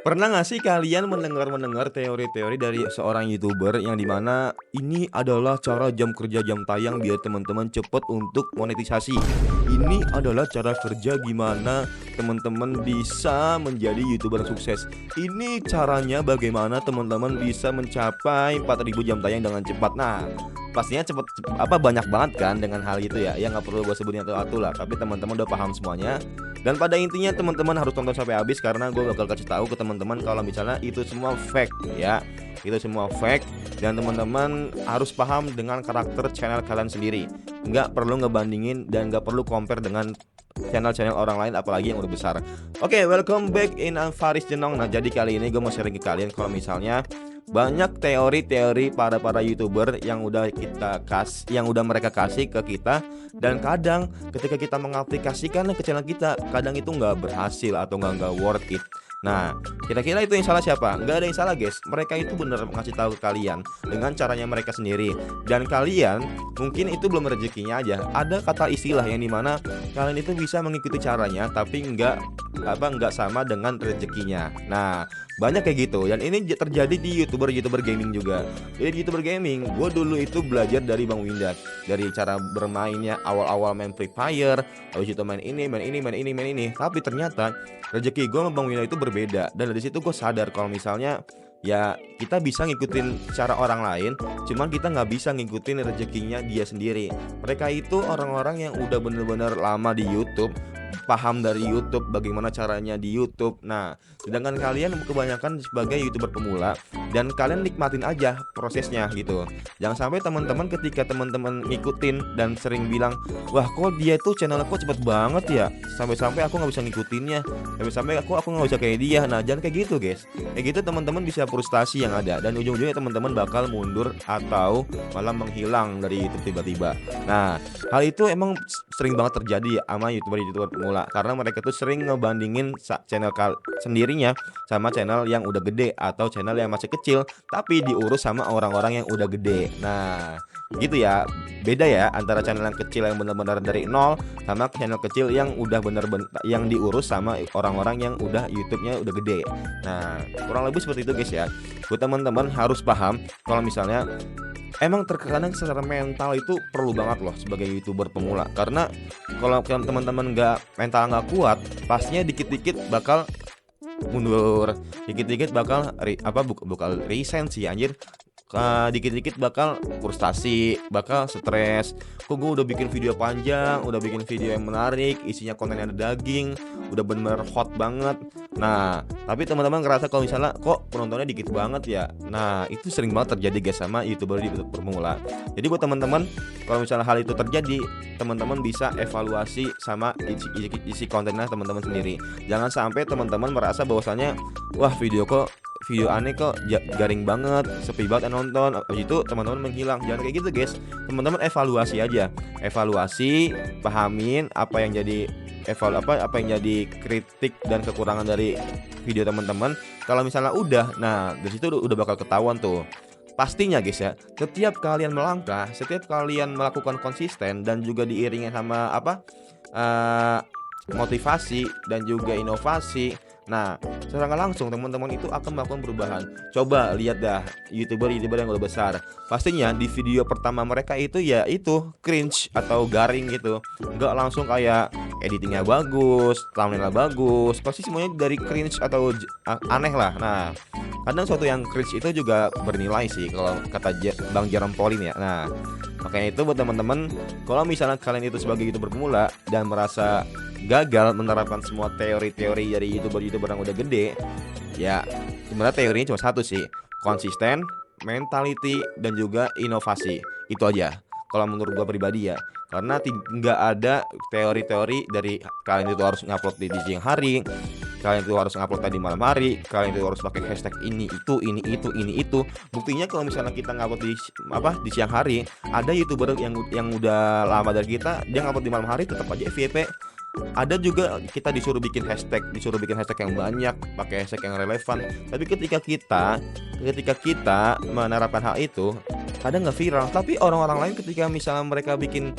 Pernah nggak sih kalian mendengar teori-teori dari seorang YouTuber yang dimana ini adalah cara jam kerja jam tayang biar teman-teman cepet untuk monetisasi. Ini adalah cara kerja gimana teman-teman bisa menjadi YouTuber sukses. Ini caranya bagaimana teman-teman bisa mencapai 4.000 jam tayang dengan cepat. Nah, pastinya banyak banget kan dengan hal itu ya. Ya nggak perlu gue sebutin satu-satu lah, tapi teman-teman udah paham semuanya. Dan pada intinya teman-teman harus tonton sampai habis karena gue bakal kasih tahu ke teman-teman kalau misalnya itu semua fake ya. Itu semua fake dan teman-teman harus paham dengan karakter channel kalian sendiri. Nggak perlu ngebandingin dan nggak perlu compare dengan channel-channel orang lain apalagi yang udah besar. Oke, welcome back in Faris Jenong. Nah, jadi kali ini gue mau sharing ke kalian kalau misalnya banyak teori-teori para YouTuber yang udah mereka kasih ke kita, dan kadang ketika kita mengaplikasikan ke channel kita, kadang itu nggak berhasil atau nggak worth it. Nah, kira-kira itu yang salah siapa? Nggak ada yang salah guys. Mereka itu bener ngasih tahu ke kalian dengan caranya mereka sendiri. Dan kalian mungkin itu belum rezekinya aja. Ada kata istilah yang dimana kalian itu bisa mengikuti caranya, tapi nggak sama dengan rezekinya. Nah, banyak kayak gitu. Dan ini terjadi di YouTuber gaming juga. Jadi di YouTuber gaming, gue dulu itu belajar dari Bang Windat, dari cara bermainnya. Awal-awal main Free Fire, habis itu main ini. Tapi ternyata rezeki gue sama Bang Windat itu berbeda. Dan dari situ gue sadar kalau misalnya ya kita bisa ngikutin cara orang lain, cuman kita nggak bisa ngikutin rezekinya dia sendiri. Mereka itu orang-orang yang udah bener-bener lama di YouTube, paham dari YouTube, bagaimana caranya di YouTube. Nah, sedangkan kalian kebanyakan sebagai YouTuber pemula dan kalian nikmatin aja prosesnya gitu. Jangan sampai teman-teman ketika teman-teman ngikutin dan sering bilang, wah kok dia tuh channelnya kok cepet banget ya, sampai-sampai aku nggak bisa ngikutinnya, sampai-sampai aku nggak bisa kayak dia. Nah, jangan kayak gitu guys. Kayak gitu teman-teman bisa frustasi yang ada dan ujung-ujungnya teman-teman bakal mundur atau malah menghilang dari YouTube tiba-tiba. Nah, hal itu emang sering banget terjadi sama YouTuber pemula karena mereka tuh sering ngebandingin channel sendirinya sama channel yang udah gede atau channel yang masih kecil tapi diurus sama orang-orang yang udah gede. Nah, gitu ya. Beda ya antara channel yang kecil yang benar-benar dari nol sama channel kecil yang udah benar-benar yang diurus sama orang-orang yang udah YouTube-nya udah gede. Nah, kurang lebih seperti itu guys ya. Buat teman-teman harus paham kalau misalnya emang terkadang secara mental itu perlu banget loh sebagai YouTuber pemula. Karena kalau teman-teman mental nggak kuat, pastinya dikit-dikit bakal mundur, dikit-dikit bakal bakal resign sih anjir. Dikit-dikit bakal frustasi, bakal stres. Kok gue udah bikin video panjang, udah bikin video yang menarik, isinya kontennya ada daging, udah bener hot banget. Nah, tapi teman-teman ngerasa kalau misalnya kok penontonnya dikit banget ya. Nah, itu sering banget terjadi guys sama YouTuber pemula. Jadi buat teman-teman, kalau misalnya hal itu terjadi, teman-teman bisa evaluasi sama isi kontennya teman-teman sendiri. Jangan sampai teman-teman merasa bahwasannya wah video aneh kok, garing banget, sepi banget yang nonton. Habis itu teman-teman menghilang. Jangan kayak gitu guys. Teman-teman evaluasi aja. Evaluasi, pahamin apa yang jadi apa yang jadi kritik dan kekurangan dari video teman-teman. Kalau misalnya udah, nah dari situ udah bakal ketahuan tuh. Pastinya guys ya, setiap kalian melangkah, setiap kalian melakukan konsisten dan juga diiringi sama eh, motivasi dan juga inovasi. Nah, secara nggak langsung teman-teman itu akan melakukan perubahan. Coba lihat dah YouTuber yang udah besar. Pastinya di video pertama mereka itu ya itu cringe atau garing gitu. Nggak langsung kayak editingnya bagus, thumbnailnya bagus. Pasti semuanya dari cringe atau aneh lah. Nah, kadang suatu yang cringe itu juga bernilai sih kalau kata Bang Jerome Pauline ya. Nah, makanya itu buat teman-teman, kalau misalnya kalian itu sebagai YouTuber pemula dan merasa gagal menerapkan semua teori-teori dari YouTuber yang udah gede, ya sebenarnya teorinya cuma satu sih, konsisten, mentality, dan juga inovasi. Itu aja kalau menurut gua pribadi ya. Karena nggak ada teori-teori dari kalian itu harus ngupload di siang hari, kalian itu harus ngupload tadi malam hari, kalian itu harus pakai hashtag ini itu. Buktinya kalau misalnya kita ngupload di siang hari, ada YouTuber yang udah lama dari kita, dia ngupload di malam hari tetap aja FYP. Ada juga kita disuruh bikin hashtag yang banyak, pakai hashtag yang relevan. Tapi ketika kita menerapkan hal itu, kadang nggak viral. Tapi orang-orang lain ketika misalnya mereka bikin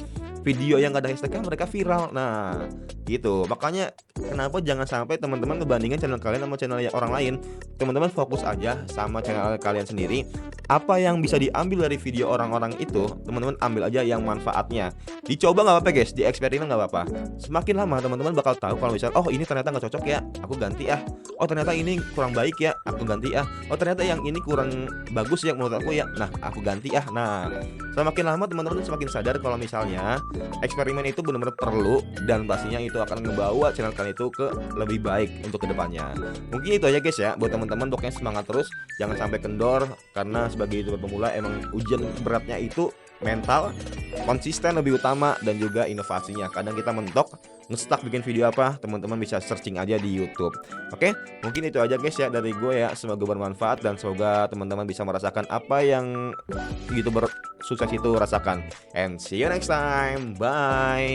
video yang gak ada hashtag-nya mereka viral. Nah, gitu. Makanya kenapa jangan sampai teman-teman ngebandingin channel kalian sama channel orang lain. Teman-teman fokus aja sama channel kalian sendiri. Apa yang bisa diambil dari video orang-orang itu, teman-teman ambil aja yang manfaatnya. Dicoba nggak apa-apa guys, dieksperimen nggak apa-apa. Semakin lama teman-teman bakal tahu kalau misal, oh ini ternyata nggak cocok ya, aku ganti ah. Oh ternyata ini kurang baik ya, aku ganti ah. Oh ternyata yang ini kurang bagus ya menurut aku ya, nah aku ganti ah. Nah, semakin lama teman-teman semakin sadar kalau misalnya eksperimen itu benar-benar perlu dan pastinya itu akan ngebawa channel kalian itu ke lebih baik untuk kedepannya. Mungkin itu aja guys ya buat teman-teman, pokoknya semangat terus, jangan sampai kendor karena sebagai youtuber pemula emang ujian beratnya itu mental, konsisten lebih utama, dan juga inovasinya. Kadang kita mentok, nge-stuck bikin video apa, teman-teman bisa searching aja di YouTube. Oke, mungkin itu aja guys ya dari gue ya. Semoga bermanfaat dan semoga teman-teman bisa merasakan apa yang YouTuber sukses itu rasakan. And see you next time. Bye.